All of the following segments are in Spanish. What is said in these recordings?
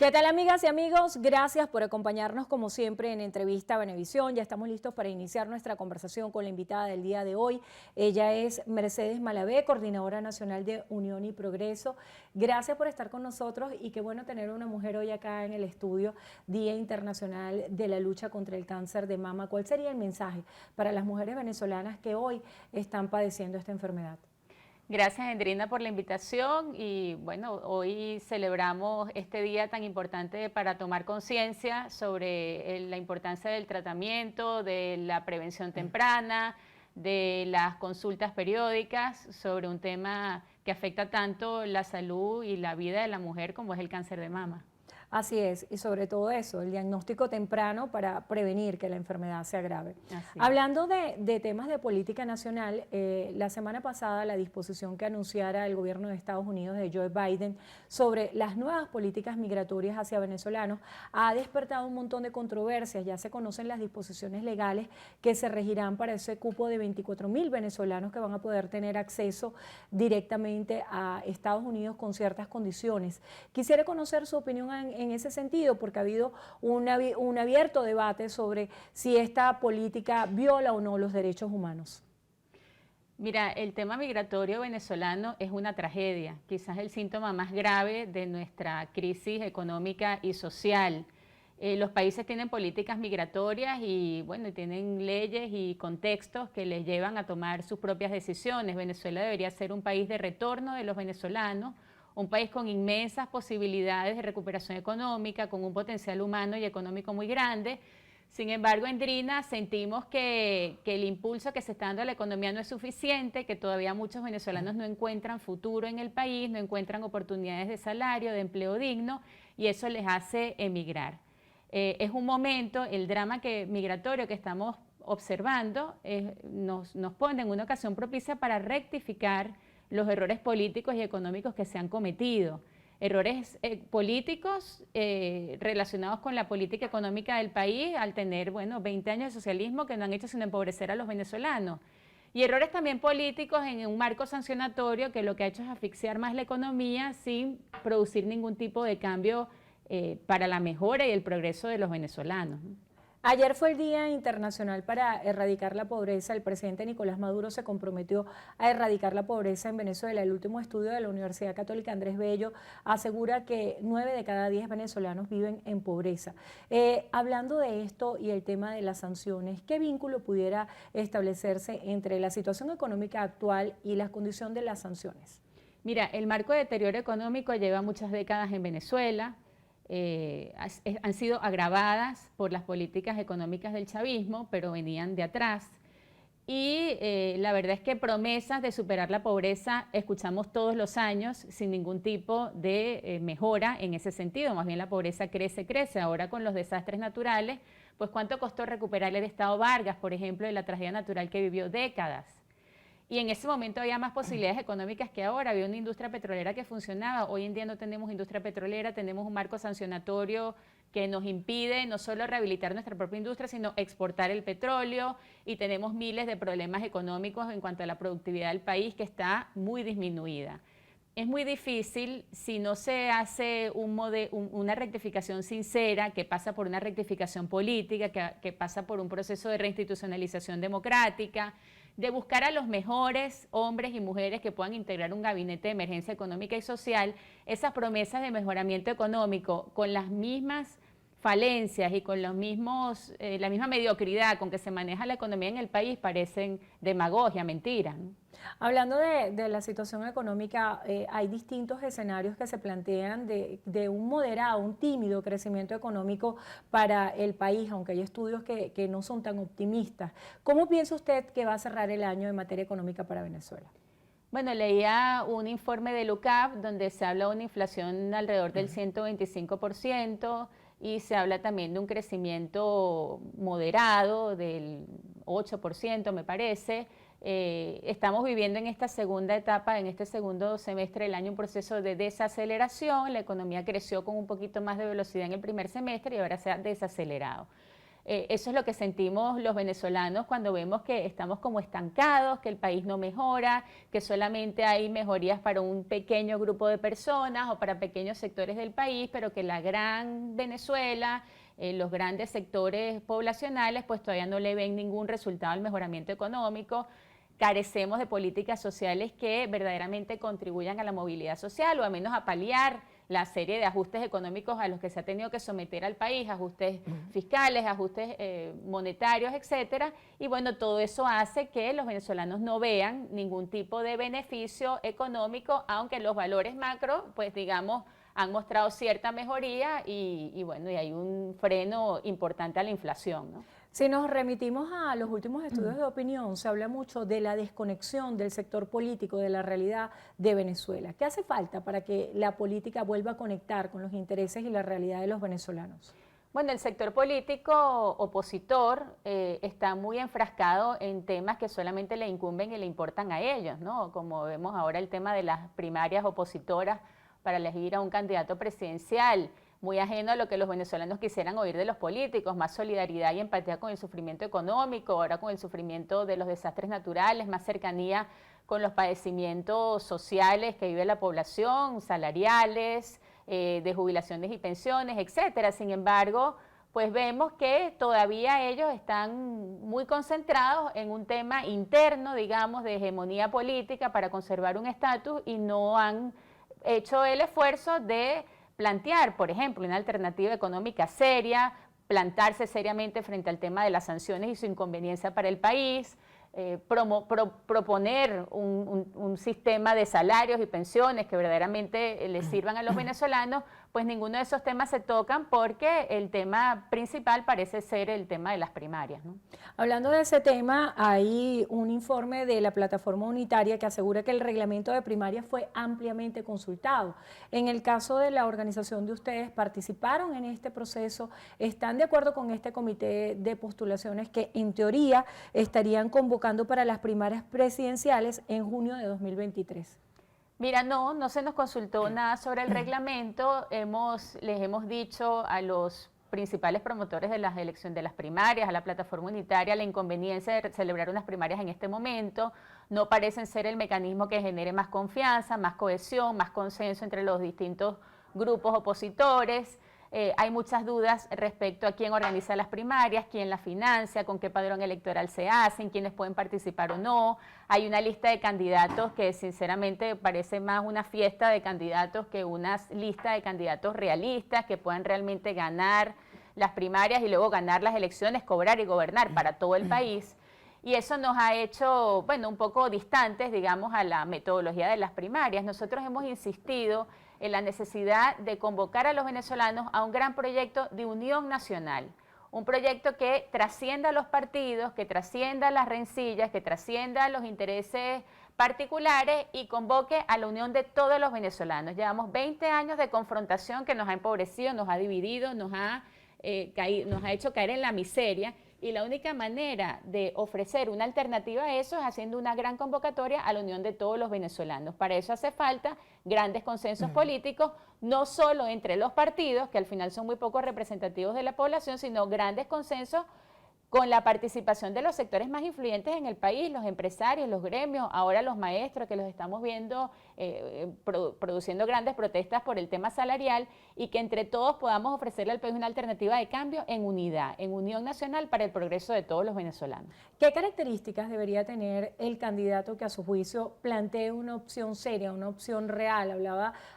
¿Qué tal, amigas y amigos? Gracias por acompañarnos como siempre en Entrevista a Venevisión. Ya estamos listos para iniciar nuestra conversación con la invitada del día de hoy. Ella es Mercedes Malavé, coordinadora nacional de Unión y Progreso. Gracias por estar con nosotros y qué bueno tener una mujer hoy acá en el estudio, Día Internacional de la Lucha contra el Cáncer de Mama. ¿Cuál sería el mensaje para las mujeres venezolanas que hoy están padeciendo esta enfermedad? Gracias, Endrina, por la invitación y bueno, hoy celebramos este día tan importante para tomar conciencia sobre la importancia del tratamiento, de la prevención temprana, de las consultas periódicas sobre un tema que afecta tanto la salud y la vida de la mujer como es el cáncer de mama. Así es, y sobre todo eso, el diagnóstico temprano para prevenir que la enfermedad se agrave. Así es. Hablando de temas de política nacional, la semana pasada la disposición que anunciara el gobierno de Estados Unidos de Joe Biden sobre las nuevas políticas migratorias hacia venezolanos ha despertado un montón de controversias. Ya se conocen las disposiciones legales que se regirán para ese cupo de 24.000 venezolanos que van a poder tener acceso directamente a Estados Unidos con ciertas condiciones. Quisiera conocer su opinión en ese sentido, porque ha habido un abierto debate sobre si esta política viola o no los derechos humanos. Mira, el tema migratorio venezolano es una tragedia, quizás el síntoma más grave de nuestra crisis económica y social. Los países tienen políticas migratorias y bueno, tienen leyes y contextos que les llevan a tomar sus propias decisiones. Venezuela debería ser un país de retorno de los venezolanos, un país con inmensas posibilidades de recuperación económica, con un potencial humano y económico muy grande. Sin embargo, en Drina sentimos que el impulso que se está dando a la economía no es suficiente, que todavía muchos venezolanos no encuentran futuro en el país, no encuentran oportunidades de salario, de empleo digno, y eso les hace emigrar. Es un momento, el drama migratorio que estamos observando nos pone en una ocasión propicia para rectificar los errores políticos y económicos que se han cometido. Errores políticos relacionados con la política económica del país al tener, bueno, 20 años de socialismo que no han hecho sino empobrecer a los venezolanos. Y errores también políticos en un marco sancionatorio que lo que ha hecho es asfixiar más la economía sin producir ningún tipo de cambio para la mejora y el progreso de los venezolanos. Ayer fue el Día Internacional para Erradicar la Pobreza. El presidente Nicolás Maduro se comprometió a erradicar la pobreza en Venezuela. El último estudio de la Universidad Católica Andrés Bello asegura que 9 de cada 10 venezolanos viven en pobreza. Hablando de esto y el tema de las sanciones, ¿qué vínculo pudiera establecerse entre la situación económica actual y la condición de las sanciones? Mira, el marco de deterioro económico lleva muchas décadas en Venezuela. Han sido agravadas por las políticas económicas del chavismo, pero venían de atrás. Y la verdad es que promesas de superar la pobreza escuchamos todos los años sin ningún tipo de mejora en ese sentido. Más bien la pobreza crece, crece. Ahora con los desastres naturales, pues ¿cuánto costó recuperar el estado Vargas, por ejemplo, de la tragedia natural que vivió décadas? Y en ese momento había más posibilidades económicas que ahora, había una industria petrolera que funcionaba. Hoy en día no tenemos industria petrolera, tenemos un marco sancionatorio que nos impide no solo rehabilitar nuestra propia industria, sino exportar el petróleo, y tenemos miles de problemas económicos en cuanto a la productividad del país que está muy disminuida. Es muy difícil si no se hace una rectificación sincera que pasa por una rectificación política, que pasa por un proceso de reinstitucionalización democrática, de buscar a los mejores hombres y mujeres que puedan integrar un gabinete de emergencia económica y social. Esas promesas de mejoramiento económico con las mismas falencias y con la misma mediocridad con que se maneja la economía en el país parecen demagogia, mentira, ¿no? Hablando de la situación económica, hay distintos escenarios que se plantean de un moderado, un tímido crecimiento económico para el país, aunque hay estudios que no son tan optimistas. ¿Cómo piensa usted que va a cerrar el año en materia económica para Venezuela? Bueno, leía un informe de LUCAP donde se habla de una inflación alrededor del 125% y se habla también de un crecimiento moderado del 8%, me parece. Estamos viviendo en esta segunda etapa, en este segundo semestre del año, un proceso de desaceleración. La economía creció con un poquito más de velocidad en el primer semestre y ahora se ha desacelerado. Eso es lo que sentimos los venezolanos cuando vemos que estamos como estancados, que el país no mejora, que solamente hay mejorías para un pequeño grupo de personas o para pequeños sectores del país, pero que la gran Venezuela, los grandes sectores poblacionales, pues todavía no le ven ningún resultado al mejoramiento económico. Carecemos de políticas sociales que verdaderamente contribuyan a la movilidad social o al menos a paliar la serie de ajustes económicos a los que se ha tenido que someter al país, ajustes fiscales, ajustes monetarios, etcétera. Y bueno, todo eso hace que los venezolanos no vean ningún tipo de beneficio económico, aunque los valores macro, pues digamos, han mostrado cierta mejoría y bueno, y hay un freno importante a la inflación, ¿no? Si nos remitimos a los últimos estudios de opinión, se habla mucho de la desconexión del sector político de la realidad de Venezuela. ¿Qué hace falta para que la política vuelva a conectar con los intereses y la realidad de los venezolanos? Bueno, el sector político opositor está muy enfrascado en temas que solamente le incumben y le importan a ellos, ¿no? Como vemos ahora el tema de las primarias opositoras para elegir a un candidato presidencial, muy ajeno a lo que los venezolanos quisieran oír de los políticos, más solidaridad y empatía con el sufrimiento económico, ahora con el sufrimiento de los desastres naturales, más cercanía con los padecimientos sociales que vive la población, salariales, de jubilaciones y pensiones, etcétera. Sin embargo, pues vemos que todavía ellos están muy concentrados en un tema interno, digamos, de hegemonía política para conservar un estatus y no han hecho el esfuerzo de plantear, por ejemplo, una alternativa económica seria, plantarse seriamente frente al tema de las sanciones y su inconveniencia para el país, proponer un sistema de salarios y pensiones que verdaderamente les sirvan a los venezolanos, pues ninguno de esos temas se tocan porque el tema principal parece ser el tema de las primarias, ¿no? Hablando de ese tema, hay un informe de la plataforma unitaria que asegura que el reglamento de primarias fue ampliamente consultado. En el caso de la organización de ustedes, ¿participaron en este proceso? ¿Están de acuerdo con este comité de postulaciones que en teoría estarían convocando para las primarias presidenciales en junio de 2023? Mira, no se nos consultó nada sobre el reglamento. Les hemos dicho a los principales promotores de las elecciones de las primarias, a la plataforma unitaria, la inconveniencia de celebrar unas primarias en este momento. No parecen ser el mecanismo que genere más confianza, más cohesión, más consenso entre los distintos grupos opositores. Hay muchas dudas respecto a quién organiza las primarias, quién las financia, con qué padrón electoral se hacen, quiénes pueden participar o no. Hay una lista de candidatos que sinceramente parece más una fiesta de candidatos que una lista de candidatos realistas que puedan realmente ganar las primarias y luego ganar las elecciones, cobrar y gobernar para todo el país. Y eso nos ha hecho, bueno, un poco distantes, digamos, a la metodología de las primarias. Nosotros hemos insistido en la necesidad de convocar a los venezolanos a un gran proyecto de unión nacional, un proyecto que trascienda los partidos, que trascienda las rencillas, que trascienda los intereses particulares y convoque a la unión de todos los venezolanos. Llevamos 20 años de confrontación que nos ha empobrecido, nos ha dividido, nos ha hecho caer en la miseria. Y la única manera de ofrecer una alternativa a eso es haciendo una gran convocatoria a la unión de todos los venezolanos. Para eso hace falta grandes consensos políticos, no solo entre los partidos, que al final son muy poco representativos de la población, sino grandes consensos con la participación de los sectores más influyentes en el país, los empresarios, los gremios, ahora los maestros que los estamos viendo produciendo grandes protestas por el tema salarial y que entre todos podamos ofrecerle al país una alternativa de cambio en unidad, en unión nacional para el progreso de todos los venezolanos. ¿Qué características debería tener el candidato que a su juicio plantee una opción seria, una opción real?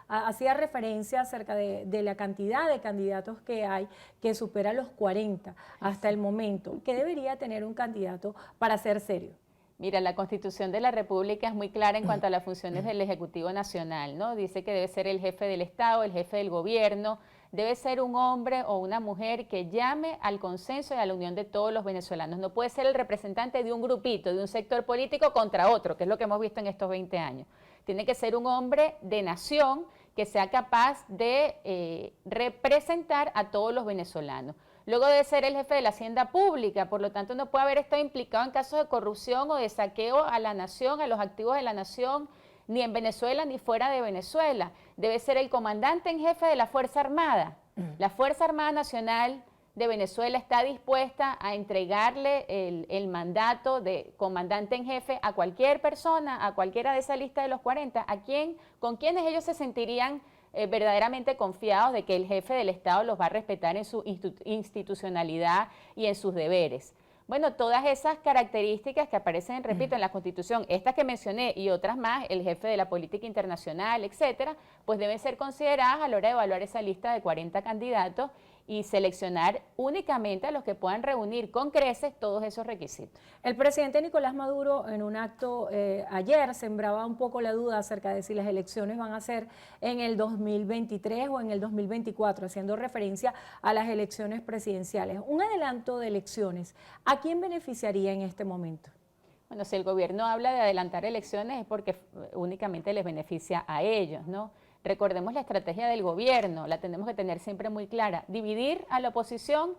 Hacía referencia acerca de la cantidad de candidatos que hay, que supera los 40 hasta el momento. ¿Qué debería tener un candidato para ser serio? Mira, la Constitución de la República es muy clara en cuanto a las funciones del Ejecutivo Nacional, ¿no? Dice que debe ser el jefe del Estado, el jefe del gobierno, debe ser un hombre o una mujer que llame al consenso y a la unión de todos los venezolanos. No puede ser el representante de un grupito, de un sector político contra otro, que es lo que hemos visto en estos 20 años. Tiene que ser un hombre de nación que sea capaz de representar a todos los venezolanos. Luego debe ser el jefe de la hacienda pública, por lo tanto no puede haber estado implicado en casos de corrupción o de saqueo a la nación, a los activos de la nación, ni en Venezuela ni fuera de Venezuela. Debe ser el comandante en jefe de la Fuerza Armada. La Fuerza Armada Nacional de Venezuela está dispuesta a entregarle el mandato de comandante en jefe a cualquier persona, a cualquiera de esa lista de los 40, con quienes ellos se sentirían verdaderamente confiados de que el jefe del Estado los va a respetar en su institucionalidad y en sus deberes. Bueno, todas esas características que aparecen, repito, en la Constitución, estas que mencioné y otras más, el jefe de la política internacional, etcétera, pues deben ser consideradas a la hora de evaluar esa lista de 40 candidatos y seleccionar únicamente a los que puedan reunir con creces todos esos requisitos. El presidente Nicolás Maduro en un acto ayer sembraba un poco la duda acerca de si las elecciones van a ser en el 2023 o en el 2024, haciendo referencia a las elecciones presidenciales. Un adelanto de elecciones, ¿a quién beneficiaría en este momento? Bueno, si el gobierno habla de adelantar elecciones es porque únicamente les beneficia a ellos, ¿no? Recordemos la estrategia del gobierno, la tenemos que tener siempre muy clara, dividir a la oposición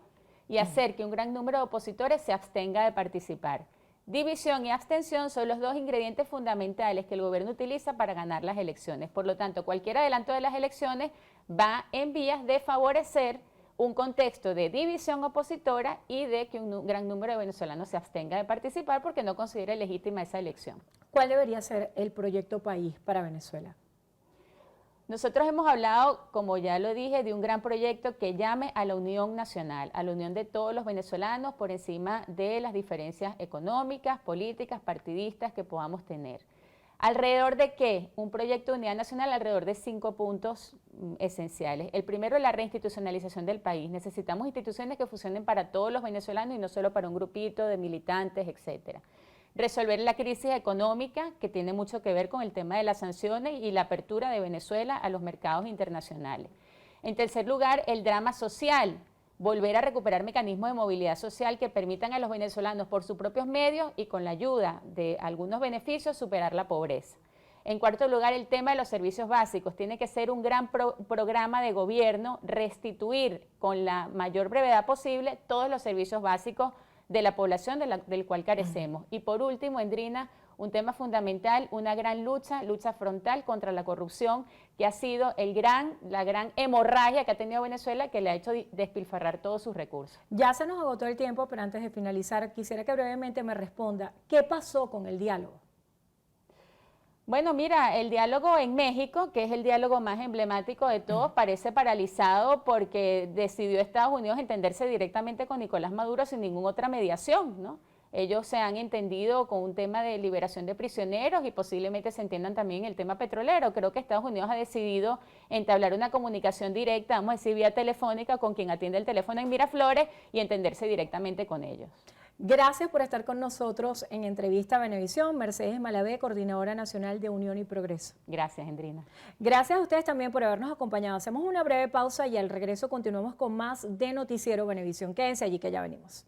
y hacer que un gran número de opositores se abstenga de participar. División y abstención son los dos ingredientes fundamentales que el gobierno utiliza para ganar las elecciones. Por lo tanto, cualquier adelanto de las elecciones va en vías de favorecer un contexto de división opositora y de que un gran número de venezolanos se abstenga de participar porque no considera legítima esa elección. ¿Cuál debería ser el proyecto país para Venezuela? Nosotros hemos hablado, como ya lo dije, de un gran proyecto que llame a la unión nacional, a la unión de todos los venezolanos por encima de las diferencias económicas, políticas, partidistas que podamos tener. ¿Alrededor de qué? Un proyecto de unidad nacional alrededor de 5 puntos esenciales. El primero es la reinstitucionalización del país. Necesitamos instituciones que funcionen para todos los venezolanos y no solo para un grupito de militantes, etcétera. Resolver la crisis económica, que tiene mucho que ver con el tema de las sanciones y la apertura de Venezuela a los mercados internacionales. En tercer lugar, el drama social, volver a recuperar mecanismos de movilidad social que permitan a los venezolanos por sus propios medios y con la ayuda de algunos beneficios superar la pobreza. En cuarto lugar, el tema de los servicios básicos. Tiene que ser un gran programa de gobierno, restituir con la mayor brevedad posible todos los servicios básicos de la población del cual carecemos. Y por último, Endrina, un tema fundamental, una gran lucha frontal contra la corrupción, que ha sido la gran hemorragia que ha tenido Venezuela, que le ha hecho despilfarrar todos sus recursos. Ya se nos agotó el tiempo, pero antes de finalizar, quisiera que brevemente me responda, ¿qué pasó con el diálogo? Bueno, mira, el diálogo en México, que es el diálogo más emblemático de todos, parece paralizado porque decidió Estados Unidos entenderse directamente con Nicolás Maduro sin ninguna otra mediación, ¿no? Ellos se han entendido con un tema de liberación de prisioneros y posiblemente se entiendan también en el tema petrolero. Creo que Estados Unidos ha decidido entablar una comunicación directa, vamos a decir vía telefónica, con quien atiende el teléfono en Miraflores y entenderse directamente con ellos. Gracias por estar con nosotros en Entrevista Venevisión. Mercedes Malavé, Coordinadora Nacional de Unión y Progreso. Gracias, Endrina. Gracias a ustedes también por habernos acompañado. Hacemos una breve pausa y al regreso continuamos con más de Noticiero Venevisión. Quédense allí que ya venimos.